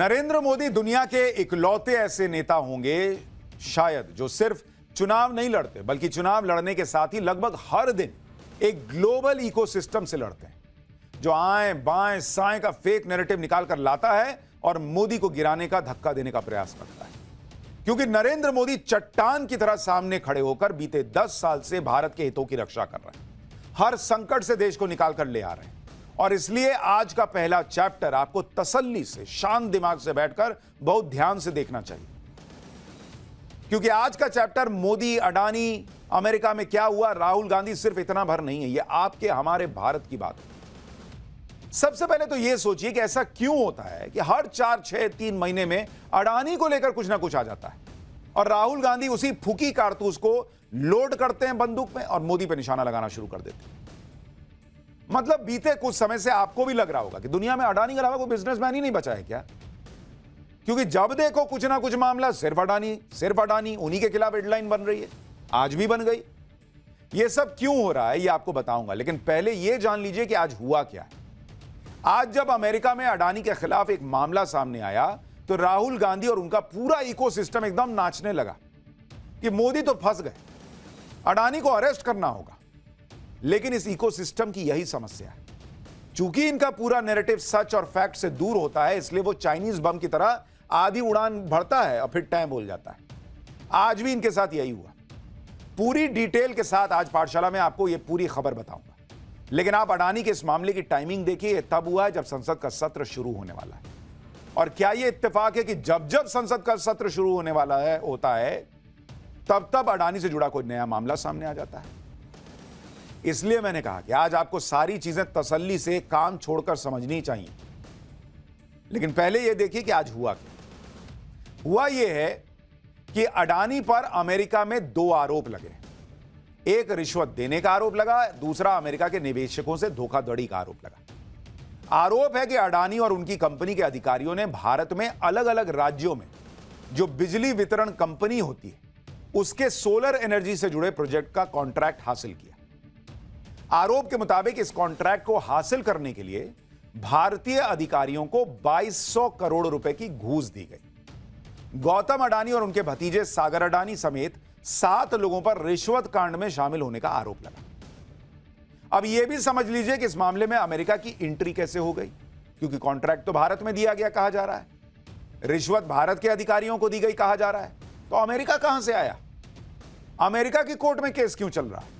नरेंद्र मोदी दुनिया के इकलौते ऐसे नेता होंगे शायद जो सिर्फ चुनाव नहीं लड़ते बल्कि चुनाव लड़ने के साथ ही लगभग हर दिन एक ग्लोबल इकोसिस्टम से लड़ते हैं, जो आए बाएं साएं का फेक नैरेटिव निकाल कर लाता है और मोदी को गिराने का धक्का देने का प्रयास करता है। क्योंकि नरेंद्र मोदी चट्टान की तरह सामने खड़े होकर बीते 10 साल से भारत के हितों की रक्षा कर रहे हैं, हर संकट से देश को निकाल कर ले आ रहे हैं। और इसलिए आज का पहला चैप्टर आपको तसल्ली से, शांत दिमाग से बैठकर बहुत ध्यान से देखना चाहिए, क्योंकि आज का चैप्टर मोदी, अडानी, अमेरिका में क्या हुआ, राहुल गांधी सिर्फ इतना भर नहीं है, यह आपके हमारे भारत की बात है। सबसे पहले तो यह सोचिए कि ऐसा क्यों होता है कि हर 4, 6, 3 महीने में अडानी को लेकर कुछ ना कुछ आ जाता है और राहुल गांधी उसी फूकी कारतूस को लोड करते हैं बंदूक में और मोदी पर निशाना लगाना शुरू कर देते हैं। मतलब बीते कुछ समय से आपको भी लग रहा होगा कि दुनिया में अडानी के अलावा कोई बिजनेसमैन ही नहीं बचा है क्या? क्योंकि जब देखो कुछ ना कुछ मामला सिर्फ अडानी, उन्हीं के खिलाफ हेडलाइन बन रही है। आज भी बन गई। यह सब क्यों हो रहा है यह आपको बताऊंगा, लेकिन पहले यह जान लीजिए कि आज हुआ क्या है। आज जब अमेरिका में अडानी के खिलाफ एक मामला सामने आया तो राहुल गांधी और उनका पूरा इकोसिस्टम एकदम नाचने लगा कि मोदी तो फंस गए, अडानी को अरेस्ट करना होगा। लेकिन इस इकोसिस्टम की यही समस्या है, चूंकि इनका पूरा नैरेटिव सच और फैक्ट से दूर होता है, इसलिए वो चाइनीज बम की तरह आधी उड़ान भरता है और फिर टाइम बोल जाता है। आज भी इनके साथ यही हुआ। पूरी डिटेल के साथ आज पाठशाला में आपको यह पूरी खबर बताऊंगा, लेकिन आप अडानी के इस मामले की टाइमिंग देखिए। तब हुआ है जब संसद का सत्र शुरू होने वाला है। और क्या यह इत्तेफाक है कि जब जब संसद का सत्र शुरू होने वाला है होता है तब तब अडानी से जुड़ा कोई नया मामला सामने आ जाता है। इसलिए मैंने कहा कि आज आपको सारी चीजें तसल्ली से काम छोड़कर समझनी चाहिए। लेकिन पहले यह देखिए कि आज हुआ क्या। हुआ यह है कि अडानी पर अमेरिका में 2 आरोप लगे। एक रिश्वत देने का आरोप लगा, दूसरा अमेरिका के निवेशकों से धोखाधड़ी का आरोप लगा। आरोप है कि अडानी और उनकी कंपनी के अधिकारियों ने भारत में अलग अलग राज्यों में जो बिजली वितरण कंपनी होती है उसके सोलर एनर्जी से जुड़े प्रोजेक्ट का कॉन्ट्रैक्ट हासिल किया। आरोप के मुताबिक इस कॉन्ट्रैक्ट को हासिल करने के लिए भारतीय अधिकारियों को 2200 करोड़ रुपए की घूस दी गई। गौतम अडानी और उनके भतीजे सागर अडानी समेत 7 लोगों पर रिश्वत कांड में शामिल होने का आरोप लगा। अब यह भी समझ लीजिए कि इस मामले में अमेरिका की एंट्री कैसे हो गई, क्योंकि कॉन्ट्रैक्ट तो भारत में दिया गया कहा जा रहा है, रिश्वत भारत के अधिकारियों को दी गई कहा जा रहा है, तो अमेरिका कहां से आया? अमेरिका की कोर्ट में केस क्यों चल रहा है?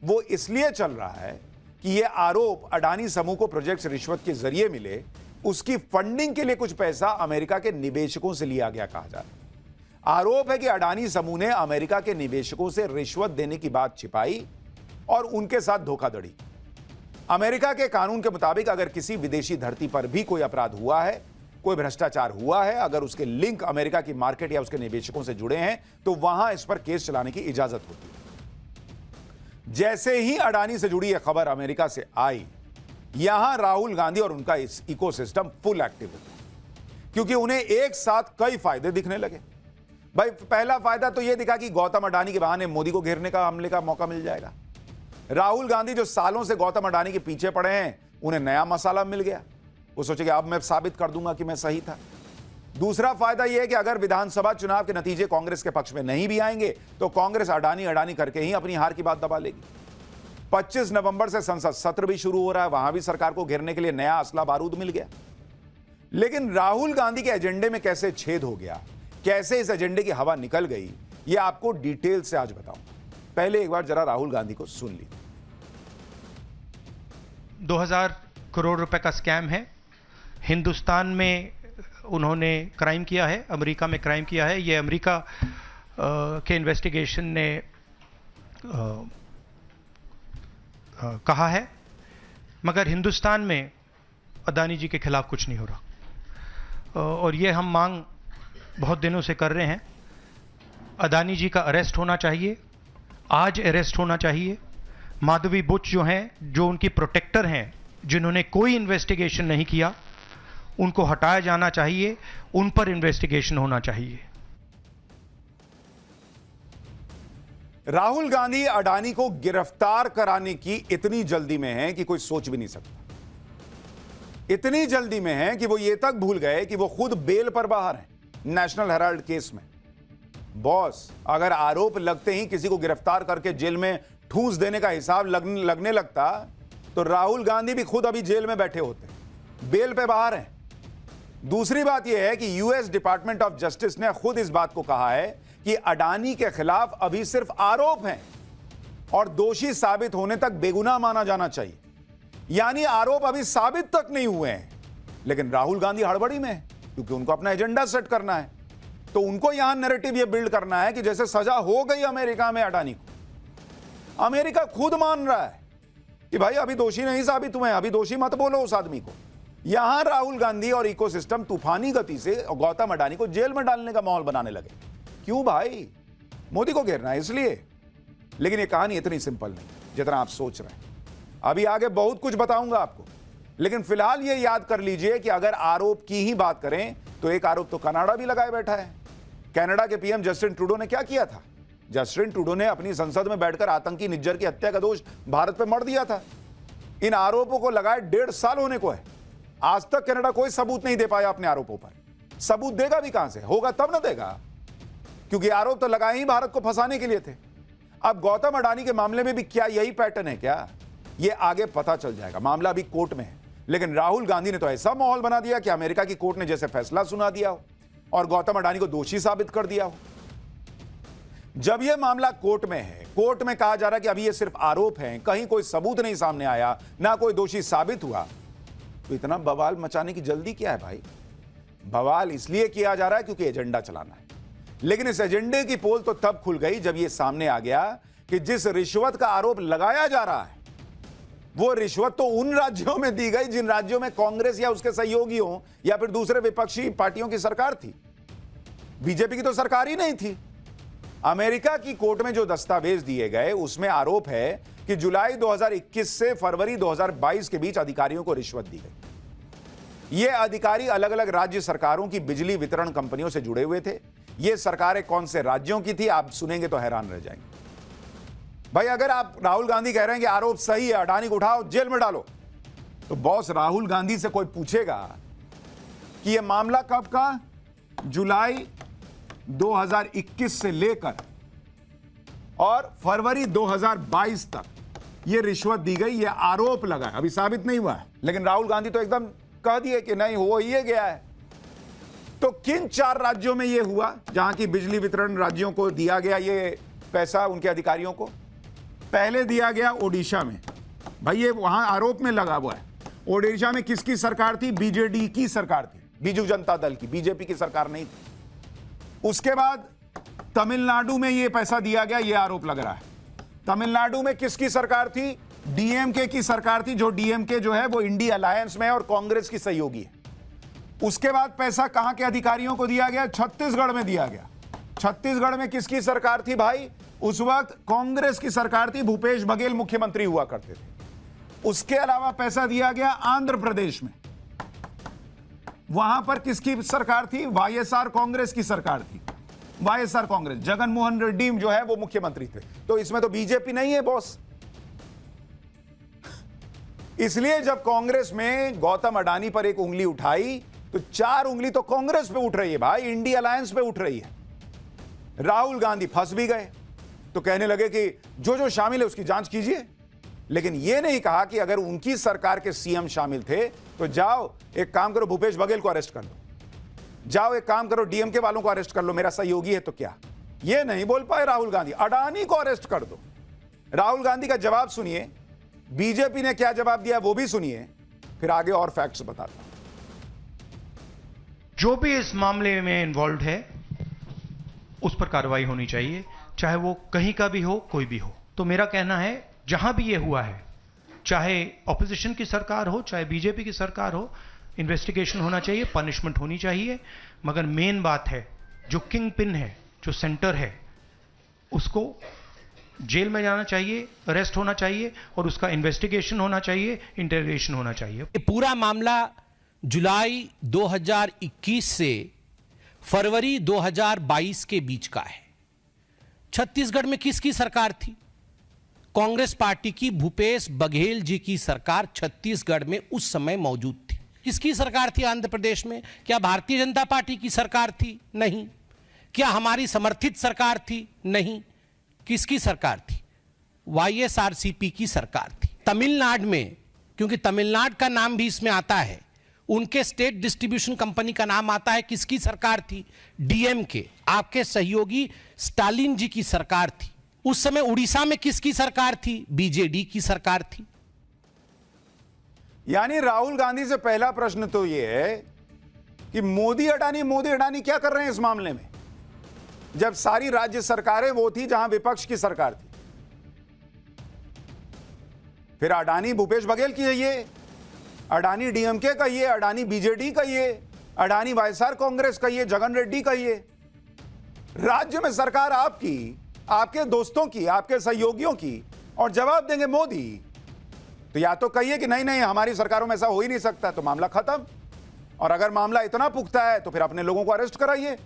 वो इसलिए चल रहा है कि यह आरोप अडानी समूह को प्रोजेक्ट्स रिश्वत के जरिए मिले, उसकी फंडिंग के लिए कुछ पैसा अमेरिका के निवेशकों से लिया गया कहा जा रहा है। आरोप है कि अडानी समूह ने अमेरिका के निवेशकों से रिश्वत देने की बात छिपाई और उनके साथ धोखाधड़ी। अमेरिका के कानून के मुताबिक अगर किसी विदेशी धरती पर भी कोई अपराध हुआ है, कोई भ्रष्टाचार हुआ है, अगर उसके लिंक अमेरिका की मार्केट या उसके निवेशकों से जुड़े हैं तो वहां इस पर केस चलाने की इजाजत होती है। जैसे ही अडानी से जुड़ी यह खबर अमेरिका से आई, यहां राहुल गांधी और उनका इस इकोसिस्टम फुल एक्टिव हो गया, क्योंकि उन्हें एक साथ कई फायदे दिखने लगे। भाई, पहला फायदा तो यह दिखा कि गौतम अडानी के बहाने मोदी को घेरने का, हमले का मौका मिल जाएगा। राहुल गांधी जो सालों से गौतम अडानी के पीछे पड़े हैं, उन्हें नया मसाला मिल गया। वो सोचेंगे अब मैं साबित कर दूंगा कि मैं सही था। दूसरा फायदा यह है कि अगर विधानसभा चुनाव के नतीजे कांग्रेस के पक्ष में नहीं भी आएंगे तो कांग्रेस अडानी करके ही अपनी हार की बात दबा लेगी। 25 नवंबर से संसद सत्र भी शुरू हो रहा है, वहां भी सरकार को घेरने के लिए नया असला बारूद मिल गया। लेकिन राहुल गांधी के एजेंडे में कैसे छेद हो गया, कैसे इस एजेंडे की हवा निकल गई, यह आपको डिटेल से आज बताऊंगा। पहले एक बार जरा राहुल गांधी को सुन लीजिए। 2000 करोड़ रुपए का स्कैम है। हिंदुस्तान में उन्होंने क्राइम किया है, अमेरिका में क्राइम किया है। ये अमेरिका के इन्वेस्टिगेशन ने कहा है, मगर हिंदुस्तान में अडानी जी के खिलाफ कुछ नहीं हो रहा। और ये हम मांग बहुत दिनों से कर रहे हैं। अडानी जी का अरेस्ट होना चाहिए, आज अरेस्ट होना चाहिए। माधवी बुच जो हैं, जो उनकी प्रोटेक्टर हैं, जिन्होंने कोई इन्वेस्टिगेशन नहीं किया, उनको हटाया जाना चाहिए, उन पर इन्वेस्टिगेशन होना चाहिए। राहुल गांधी अडानी को गिरफ्तार कराने की इतनी जल्दी में हैं कि कोई सोच भी नहीं सकता। इतनी जल्दी में हैं कि वो ये तक भूल गए कि वो खुद बेल पर बाहर हैं नेशनल हेराल्ड केस में। बॉस, अगर आरोप लगते ही किसी को गिरफ्तार करके जेल में ठूस देने का हिसाब लगने लगता तो राहुल गांधी भी खुद अभी जेल में बैठे होते, बेल पे बाहर हैं। दूसरी बात यह है कि यूएस डिपार्टमेंट ऑफ जस्टिस ने खुद इस बात को कहा है कि अडानी के खिलाफ अभी सिर्फ आरोप हैं और दोषी साबित होने तक बेगुनाह माना जाना चाहिए, यानी आरोप अभी साबित तक नहीं हुए हैं। लेकिन राहुल गांधी हड़बड़ी में है क्योंकि उनको अपना एजेंडा सेट करना है, तो उनको यहां नैरेटिव ये बिल्ड करना है कि जैसे सजा हो गई अमेरिका में अडानी को। अमेरिका खुद मान रहा है कि भाई अभी दोषी नहीं साबित हुए, अभी दोषी मत बोलो उस आदमी को। यहां राहुल गांधी और इकोसिस्टम तूफानी गति से गौतम अडानी को जेल में डालने का माहौल बनाने लगे। क्यों भाई? मोदी को घेरना है इसलिए। लेकिन यह कहानी इतनी सिंपल नहीं जितना आप सोच रहे हैं। अभी आगे बहुत कुछ बताऊंगा आपको, लेकिन फिलहाल यह याद कर लीजिए कि अगर आरोप की ही बात करें तो एक आरोप तो कनाडा भी लगाए बैठा है। कनाडा के पीएम जस्टिन ट्रूडो ने क्या किया था? जस्टिन ट्रूडो ने अपनी संसद में बैठकर आतंकी निज्जर की हत्या का दोष भारत पर मढ़ दिया था। इन आरोपों को लगाए 1.5 साल होने को है। आज तक कनाडा कोई सबूत नहीं दे पाया अपने आरोपों पर। सबूत देगा भी कहां से? होगा तब ना देगा, क्योंकि आरोप तो लगाए ही भारत को फंसाने के लिए थे। अब गौतम अडानी के मामले में भी क्या यही पैटर्न है क्या? ये आगे पता चल जाएगा। मामला अभी कोर्ट में है, लेकिन राहुल गांधी ने तो ऐसा माहौल बना दिया कि अमेरिका की कोर्ट ने जैसे फैसला सुना दिया हो और गौतम अडानी को दोषी साबित कर दिया हो। जब यह मामला कोर्ट में है, कोर्ट में कहा जा रहा है कि अभी ये सिर्फ आरोप हैं, कहीं कोई सबूत नहीं सामने आया, ना कोई दोषी साबित हुआ, तो इतना बवाल मचाने की जल्दी क्या है भाई? बवाल इसलिए किया जा रहा है क्योंकि एजेंडा चलाना है। लेकिन इस एजेंडे की पोल तो तब खुल गई जब यह सामने आ गया कि जिस रिश्वत का आरोप लगाया जा रहा है वो रिश्वत तो उन राज्यों में दी गई जिन राज्यों में कांग्रेस या उसके सहयोगियों या फिर दूसरे विपक्षी पार्टियों की सरकार थी। बीजेपी की तो सरकार ही नहीं थी। अमेरिका की कोर्ट में जो दस्तावेज दिए गए उसमें आरोप है कि जुलाई 2021 से फरवरी 2022 के बीच अधिकारियों को रिश्वत दी गई। ये अधिकारी अलग अलग राज्य सरकारों की बिजली वितरण कंपनियों से जुड़े हुए थे। ये सरकारें कौन से राज्यों की थी आप सुनेंगे तो हैरान रह जाएंगे। भाई अगर आप राहुल गांधी कह रहे हैं कि आरोप सही है, अडानी को उठाओ जेल में डालो, तो बॉस राहुल गांधी से कोई पूछेगा कि यह मामला कब का? जुलाई 2021 से लेकर और फरवरी 2022 तक यह रिश्वत दी गई, यह आरोप लगा, अभी साबित नहीं हुआ है। लेकिन राहुल गांधी तो एकदम कह दिए कि नहीं हो ही गया है। तो किन 4 राज्यों में यह हुआ जहां की बिजली वितरण राज्यों को दिया गया ये पैसा उनके अधिकारियों को? पहले दिया गया ओडिशा में। भाई ये वहां आरोप में लगा हुआ है। ओडिशा में किसकी सरकार थी? बीजेडी की सरकार थी, बीजू जनता दल की, बीजेपी की सरकार नहीं थी। उसके बाद तमिलनाडु में ये पैसा दिया गया, ये आरोप लग रहा है। तमिलनाडु में किसकी सरकार थी? डीएमके की सरकार थी, जो डीएमके जो है वो इंडी अलायंस में और कांग्रेस की सहयोगी है। उसके बाद पैसा कहां के अधिकारियों को दिया गया? छत्तीसगढ़ में दिया गया। छत्तीसगढ़ में किसकी सरकार थी भाई? उस वक्त कांग्रेस की सरकार थी, भूपेश बघेल मुख्यमंत्री हुआ करते थे। उसके अलावा पैसा दिया गया आंध्र प्रदेश में। वहां पर किसकी सरकार थी? वाईएसआर कांग्रेस की सरकार थी। वाईएसआर कांग्रेस, जगन मोहन रेड्डी जो है वो मुख्यमंत्री थे। तो इसमें तो बीजेपी नहीं है बॉस। इसलिए जब कांग्रेस में गौतम अडानी पर एक उंगली उठाई तो 4 उंगली तो कांग्रेस पे उठ रही है भाई, इंडी अलायंस पे उठ रही है। राहुल गांधी फंस भी गए तो कहने लगे कि जो जो शामिल है उसकी जांच कीजिए। लेकिन यह नहीं कहा कि अगर उनकी सरकार के सीएम शामिल थे तो जाओ एक काम करो, भूपेश बघेल को अरेस्ट कर लो, जाओ एक काम करो डीएमके वालों को अरेस्ट कर लो, मेरा सहयोगी है तो क्या। यह नहीं बोल पाए राहुल गांधी, अडानी को अरेस्ट कर दो। राहुल गांधी का जवाब सुनिए, बीजेपी ने क्या जवाब दिया वो भी सुनिए, फिर आगे और फैक्ट्स बताता हूं। जो भी इस मामले में इन्वॉल्व है उस पर कार्रवाई होनी चाहिए, चाहे वो कहीं का भी हो, कोई भी हो। तो मेरा कहना है जहां भी ये हुआ है, चाहे ऑपोजिशन की सरकार हो, चाहे बीजेपी की सरकार हो, इन्वेस्टिगेशन होना चाहिए, पनिशमेंट होनी चाहिए। मगर मेन बात है जो किंग पिन है, जो सेंटर है, उसको जेल में जाना चाहिए, अरेस्ट होना चाहिए और उसका इन्वेस्टिगेशन होना चाहिए, इंटरोगेशन होना चाहिए। ये पूरा मामला जुलाई 2021 से फरवरी 2022 के बीच का है। छत्तीसगढ़ में किसकी सरकार थी? कांग्रेस पार्टी की, भूपेश बघेल जी की सरकार छत्तीसगढ़ में उस समय मौजूद थी। किसकी सरकार थी आंध्र प्रदेश में? क्या भारतीय जनता पार्टी की सरकार थी? नहीं। क्या हमारी समर्थित सरकार थी? नहीं। किसकी सरकार थी? YSRCP की सरकार थी। तमिलनाडु में, क्योंकि तमिलनाडु का नाम भी इसमें आता है, उनके स्टेट डिस्ट्रीब्यूशन कंपनी का नाम आता है, किसकी सरकार थी? DMK, आपके सहयोगी स्टालिन जी की सरकार थी। उस समय उड़ीसा में किसकी सरकार थी? BJD की सरकार थी। यानी राहुल गांधी से पहला प्रश्न तो यह है कि मोदी अडानी क्या कर रहे हैं इस मामले में, जब सारी राज्य सरकारें वो थी जहां विपक्ष की सरकार थी। फिर अडानी भूपेश बघेल की है ये, अडानी DMK का ये, अडानी BJD का ये, अडानी YSR कांग्रेस का ये, जगन रेड्डी का ये। राज्य में सरकार आपकी, आपके दोस्तों की, आपके सहयोगियों की, और जवाब देंगे मोदी। तो या तो कहिए कि नहीं हमारी सरकारों में ऐसा हो ही नहीं सकता, तो मामला खत्म। और अगर मामला इतना पुख्ता है तो फिर अपने लोगों को अरेस्ट कराइए।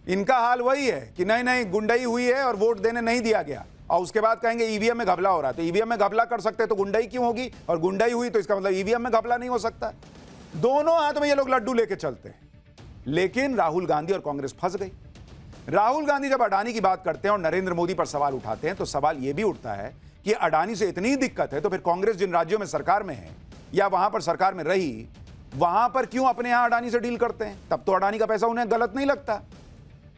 इनका हाल वही है कि नहीं गुंडई हुई है और वोट देने नहीं दिया गया, और उसके बाद कहेंगे ईवीएम में घपला हो रहा है। तो ईवीएम में घपला कर सकते तो गुंडई क्यों होगी, और गुंडई हुई तो इसका मतलब ईवीएम में घपला नहीं हो सकता। दोनों हाथ में ये लोग लड्डू लेके चलते हैं। लेकिन राहुल गांधी और कांग्रेस फंस गई। राहुल गांधी जब अडानी की बात करते हैं और नरेंद्र मोदी पर सवाल उठाते हैं, तो सवाल यह भी उठता है कि अडानी से इतनी दिक्कत है तो फिर कांग्रेस जिन राज्यों में सरकार में है या वहां पर सरकार में रही, वहां पर क्यों अपने यहां अडानी से डील करते हैं? तब तो अडानी का पैसा उन्हें गलत नहीं लगता।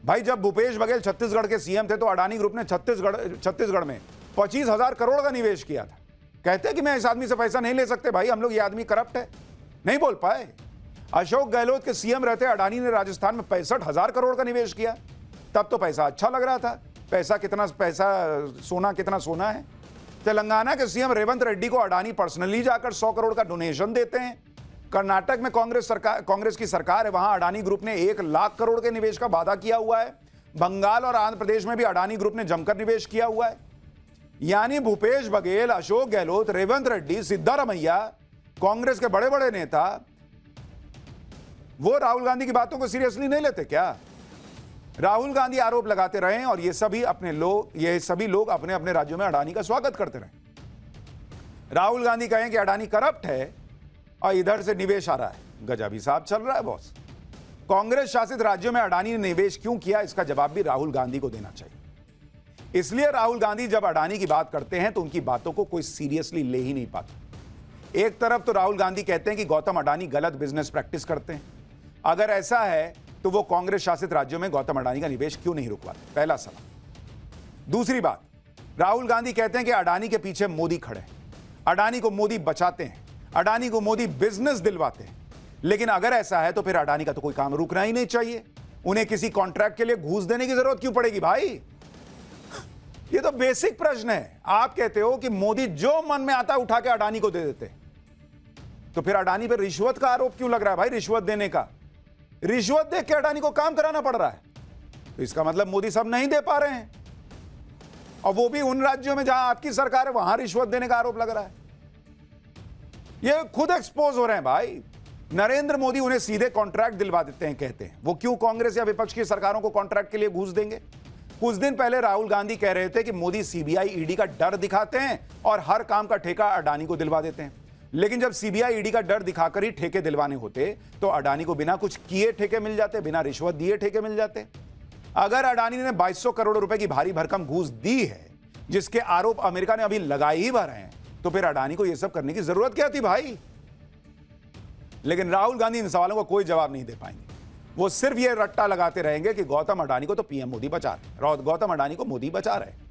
भाई जब भूपेश बघेल छत्तीसगढ़ के CM थे तो अडानी ग्रुप ने छत्तीसगढ़ में 25,000 करोड़ का निवेश किया था। कहते हैं कि मैं इस आदमी से पैसा नहीं ले सकते, भाई हम लोग, ये आदमी करप्ट है, नहीं बोल पाए। अशोक गहलोत के CM रहते अडानी ने राजस्थान में 65,000 करोड़ का निवेश किया। तब तो पैसा अच्छा लग रहा था, सोना कितना सोना है। तेलंगाना के CM रेवंत रेड्डी को अडानी पर्सनली जाकर 100 करोड़ का डोनेशन देते हैं। कर्नाटक में कांग्रेस की सरकार है, वहां अडानी ग्रुप ने 1 लाख करोड़ के निवेश का वादा किया हुआ है। बंगाल और आंध्र प्रदेश में भी अडानी ग्रुप ने जमकर निवेश किया हुआ है। यानी भूपेश बघेल, अशोक गहलोत, रेवंत रेड्डी, सिद्धारमैया, कांग्रेस के बड़े बड़े नेता, वो राहुल गांधी की बातों को सीरियसली नहीं लेते क्या? राहुल गांधी आरोप लगाते रहे और ये सभी लोग अपने अपने राज्यों में अडानी का स्वागत करते रहे। राहुल गांधी कहें कि अडानी करप्ट है और इधर से निवेश आ रहा है, गजब हिसाब चल रहा है बॉस। कांग्रेस शासित राज्यों में अडानी ने निवेश क्यों किया, इसका जवाब भी राहुल गांधी को देना चाहिए। इसलिए राहुल गांधी जब अडानी की बात करते हैं तो उनकी बातों को कोई सीरियसली ले ही नहीं पाता। एक तरफ तो राहुल गांधी कहते हैं कि गौतम अडानी गलत बिजनेस प्रैक्टिस करते हैं। अगर ऐसा है तो वो कांग्रेस शासित राज्यों में गौतम अडानी का निवेश क्यों नहीं रुकवाते, पहला सवाल। दूसरी बात, राहुल गांधी कहते हैं कि अडानी के पीछे मोदी खड़े हैं, अडानी को मोदी बचाते हैं, अडानी को मोदी बिजनेस दिलवाते हैं। लेकिन अगर ऐसा है तो फिर अडानी का तो कोई काम रुकना ही नहीं चाहिए। उन्हें किसी कॉन्ट्रैक्ट के लिए घूस देने की जरूरत क्यों पड़ेगी भाई? ये तो बेसिक प्रश्न है। आप कहते हो कि मोदी जो मन में आता है उठा के अडानी को दे देते हैं, तो फिर अडानी पर रिश्वत का आरोप क्यों लग रहा है भाई? रिश्वत देने का, रिश्वत देख के अडानी को काम कराना पड़ रहा है, तो इसका मतलब मोदी सब नहीं दे पा रहे हैं, और वो भी उन राज्यों में जहां आपकी सरकार है वहां रिश्वत देने का आरोप लग रहा है। ये खुद एक्सपोज हो रहे हैं भाई। नरेंद्र मोदी उन्हें सीधे कॉन्ट्रैक्ट दिलवा देते हैं, कहते हैं। वो क्यों कांग्रेस या विपक्ष की सरकारों को कॉन्ट्रैक्ट के लिए घूस देंगे? कुछ दिन पहले राहुल गांधी कह रहे थे कि मोदी CBI ED का डर दिखाते हैं और हर काम का ठेका अडानी को दिलवा देते हैं। लेकिन जब CBI ED का डर दिखाकर ही ठेके दिलवाने होते तो अडानी को बिना कुछ किए ठेके मिल जाते, बिना रिश्वत दिए ठेके मिल जाते। अगर अडानी ने 2200 करोड़ रुपए की भारी भरकम घूस दी है, जिसके आरोप अमेरिका ने अभी लगाए ही भर हैं, तो फिर अडानी को यह सब करने की जरूरत क्या थी भाई? लेकिन राहुल गांधी इन सवालों का कोई जवाब नहीं दे पाएंगे। वो सिर्फ ये रट्टा लगाते रहेंगे कि गौतम अडानी को तो PM मोदी बचा रहे, गौतम अडानी को मोदी बचा रहे।